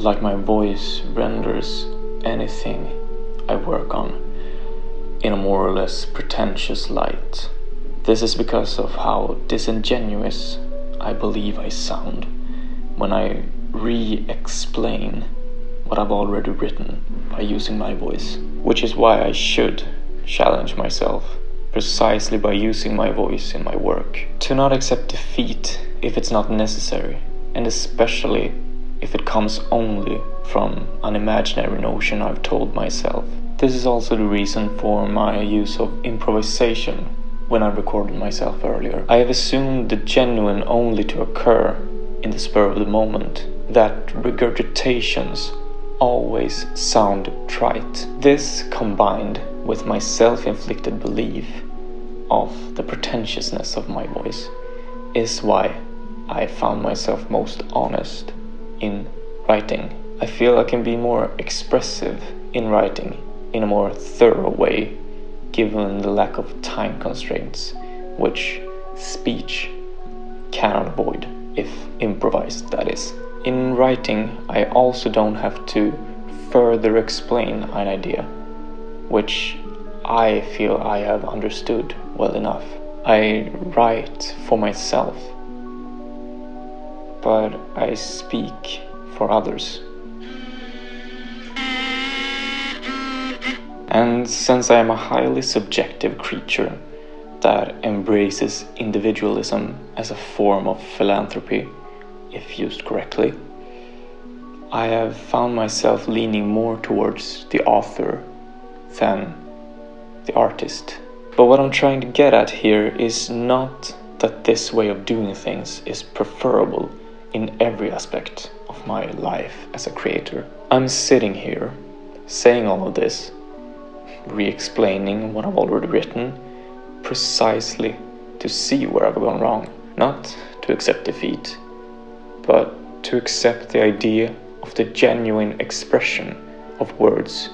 like my voice renders anything I work on in a more or less pretentious light. This is because of how disingenuous I believe I sound when I re-explain what I've already written by using my voice. Which is why I should challenge myself precisely by using my voice in my work. To not accept defeat if it's not necessary, and especially if it comes only from an imaginary notion I've told myself. This is also the reason for my use of improvisation when I recorded myself earlier. I have assumed the genuine only to occur in the spur of the moment, that regurgitations always sound trite. This, combined with my self-inflicted belief of the pretentiousness of my voice, is why I found myself most honest in writing. I feel I can be more expressive in writing in a more thorough way, given the lack of time constraints, which speech cannot avoid, if improvised, that is. In writing, I also don't have to further explain an idea, which I feel I have understood well enough. I write for myself, but I speak for others. And since I am a highly subjective creature that embraces individualism as a form of philanthropy, if used correctly, I have found myself leaning more towards the author than the artist. But what I'm trying to get at here is not that this way of doing things is preferable in every aspect of my life as a creator. I'm sitting here saying all of this, re-explaining what I've already written, precisely to see where I've gone wrong. Not to accept defeat, but to accept the idea of the genuine expression of words,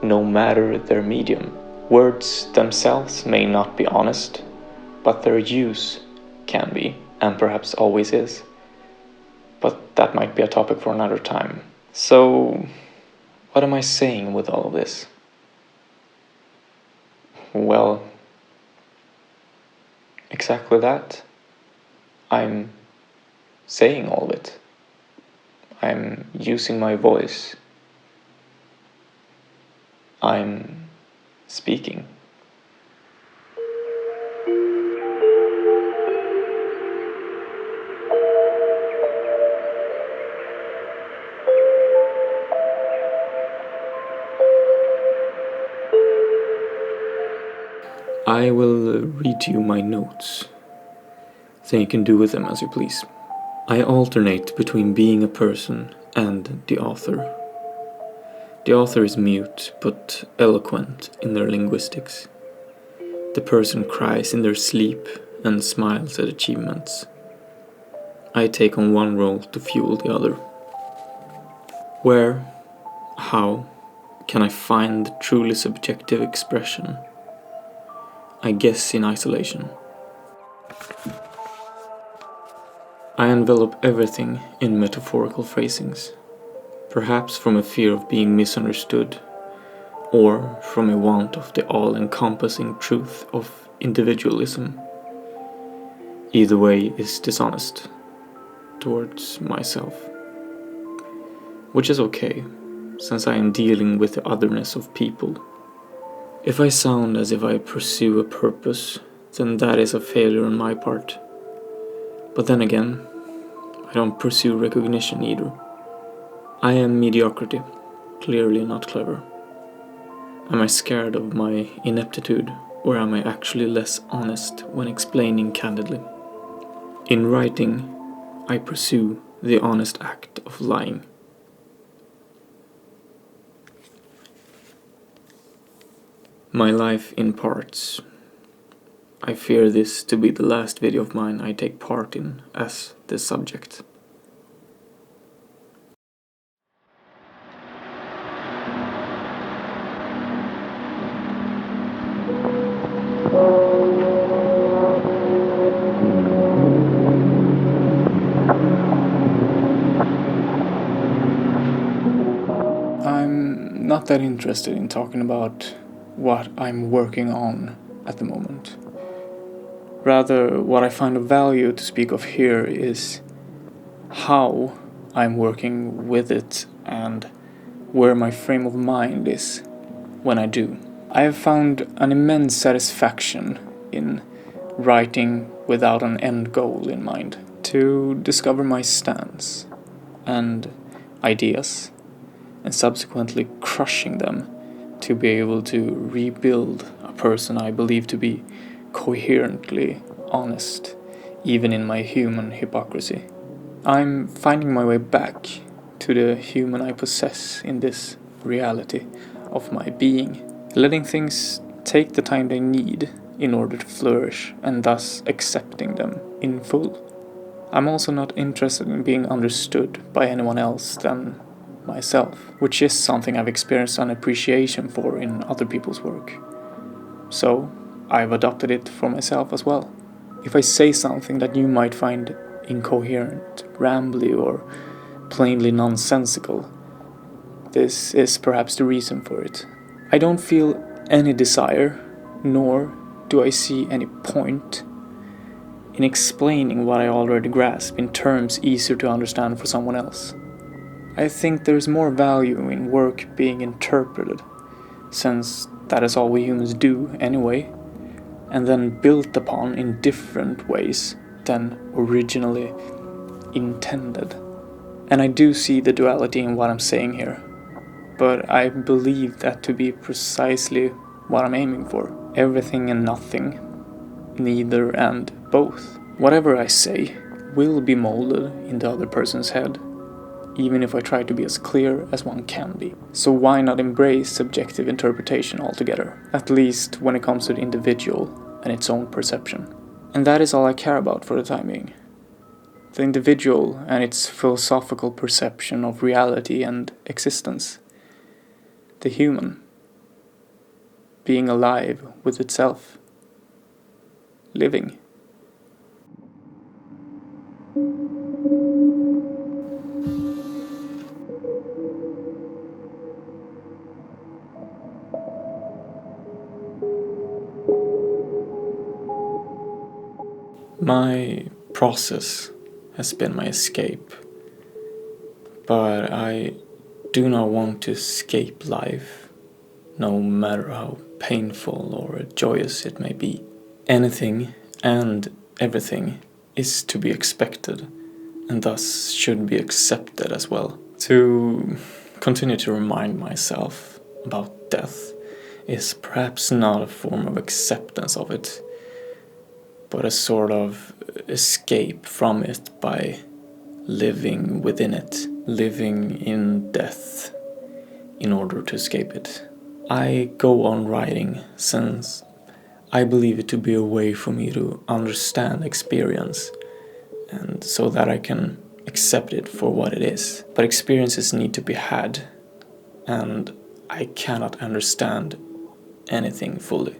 no matter their medium. Words themselves may not be honest, but their use can be, and perhaps always is. But that might be a topic for another time. So, what am I saying with all of this? Well, exactly that. I'm saying all of it. I'm using my voice. I'm speaking. I will read you my notes, then you can do with them as you please. I alternate between being a person and the author. The author is mute but eloquent in their linguistics. The person cries in their sleep and smiles at achievements. I take on one role to fuel the other. Where, how, can I find the truly subjective expression? I guess in isolation. I envelop everything in metaphorical phrasings, perhaps from a fear of being misunderstood, or from a want of the all-encompassing truth of individualism. Either way is dishonest towards myself, which is okay, since I am dealing with the otherness of people. If I sound as if I pursue a purpose, then that is a failure on my part. But then again, I don't pursue recognition either. I am mediocrity, clearly not clever. Am I scared of my ineptitude, or am I actually less honest when explaining candidly? In writing, I pursue the honest act of lying. My life in parts. I fear this to be the last video of mine I take part in as this subject. not that interested in talking about what I'm working on at the moment. Rather, what I find of value to speak of here is how I'm working with it and where my frame of mind is when I do. I have found an immense satisfaction in writing without an end goal in mind, to discover my stance and ideas, and subsequently crushing them to be able to rebuild a person I believe to be coherently honest, even in my human hypocrisy. I'm finding my way back to the human I possess in this reality of my being, letting things take the time they need in order to flourish, and thus accepting them in full. I'm also not interested in being understood by anyone else than myself, which is something I've experienced an appreciation for in other people's work. So I've adopted it for myself as well. If I say something that you might find incoherent, rambly, or plainly nonsensical, this is perhaps the reason for it. I don't feel any desire, nor do I see any point in explaining what I already grasp in terms easier to understand for someone else. I think there is more value in work being interpreted, since that is all we humans do anyway, and then built upon in different ways than originally intended. And I do see the duality in what I'm saying here, but I believe that to be precisely what I'm aiming for. Everything and nothing, neither and both. Whatever I say will be molded in the other person's head, even if I try to be as clear as one can be. So why not embrace subjective interpretation altogether, at least when it comes to the individual and its own perception? And that is all I care about for the time being. The individual and its philosophical perception of reality and existence. The human, being alive with itself, living. My process has been my escape, but I do not want to escape life, no matter how painful or joyous it may be. Anything and everything is to be expected, and thus should be accepted as well. To continue to remind myself about death is perhaps not a form of acceptance of it, but a sort of escape from it by living within it, living in death in order to escape it. I go on writing since I believe it to be a way for me to understand experience, and so that I can accept it for what it is. But experiences need to be had, and I cannot understand anything fully.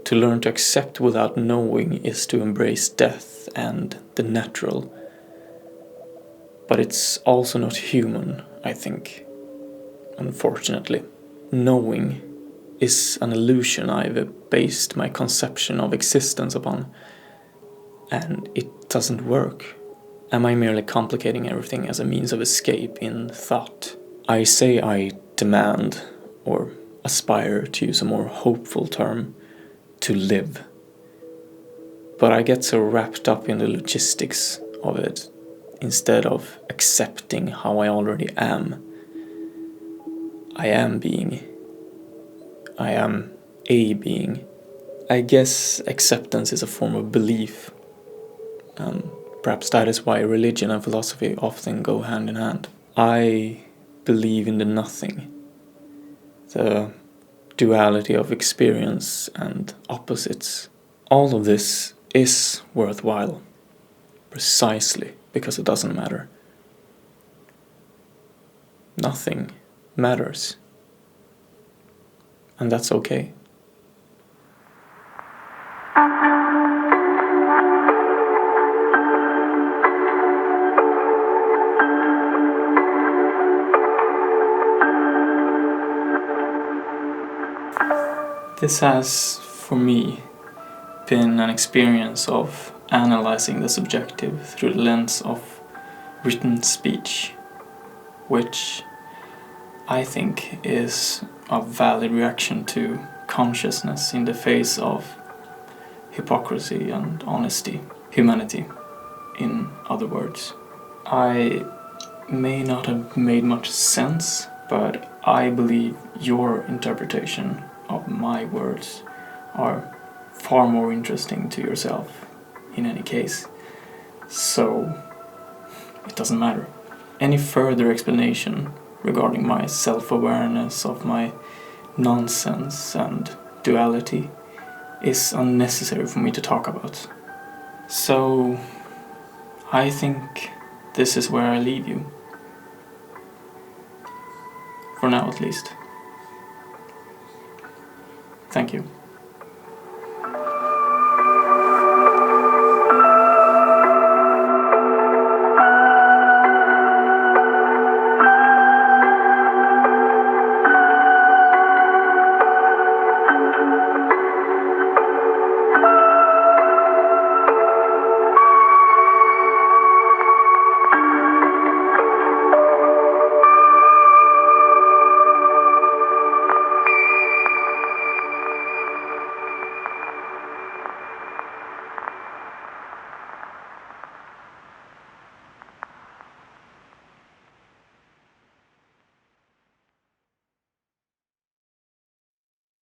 To learn to accept without knowing is to embrace death and the natural. But it's also not human, I think, unfortunately. Knowing is an illusion I've based my conception of existence upon, and it doesn't work. Am I merely complicating everything as a means of escape in thought? I say I demand, or aspire to use a more hopeful term, to live. But I get so wrapped up in the logistics of it, instead of accepting how I already am. I am being. I am a being. I guess acceptance is a form of belief. Perhaps that is why religion and philosophy often go hand in hand. I believe in the nothing, the duality of experience and opposites. All of this is worthwhile, precisely because it doesn't matter. Nothing matters. And that's okay. This has, for me, been an experience of analyzing the subjective through the lens of written speech, which I think is a valid reaction to consciousness in the face of hypocrisy and honesty, humanity, in other words. I may not have made much sense, but I believe your interpretation of my words are far more interesting to yourself in any case. So it doesn't matter. Any further explanation regarding my self-awareness of my nonsense and duality is unnecessary for me to talk about. So I think this is where I leave you. For now, at least. Thank you.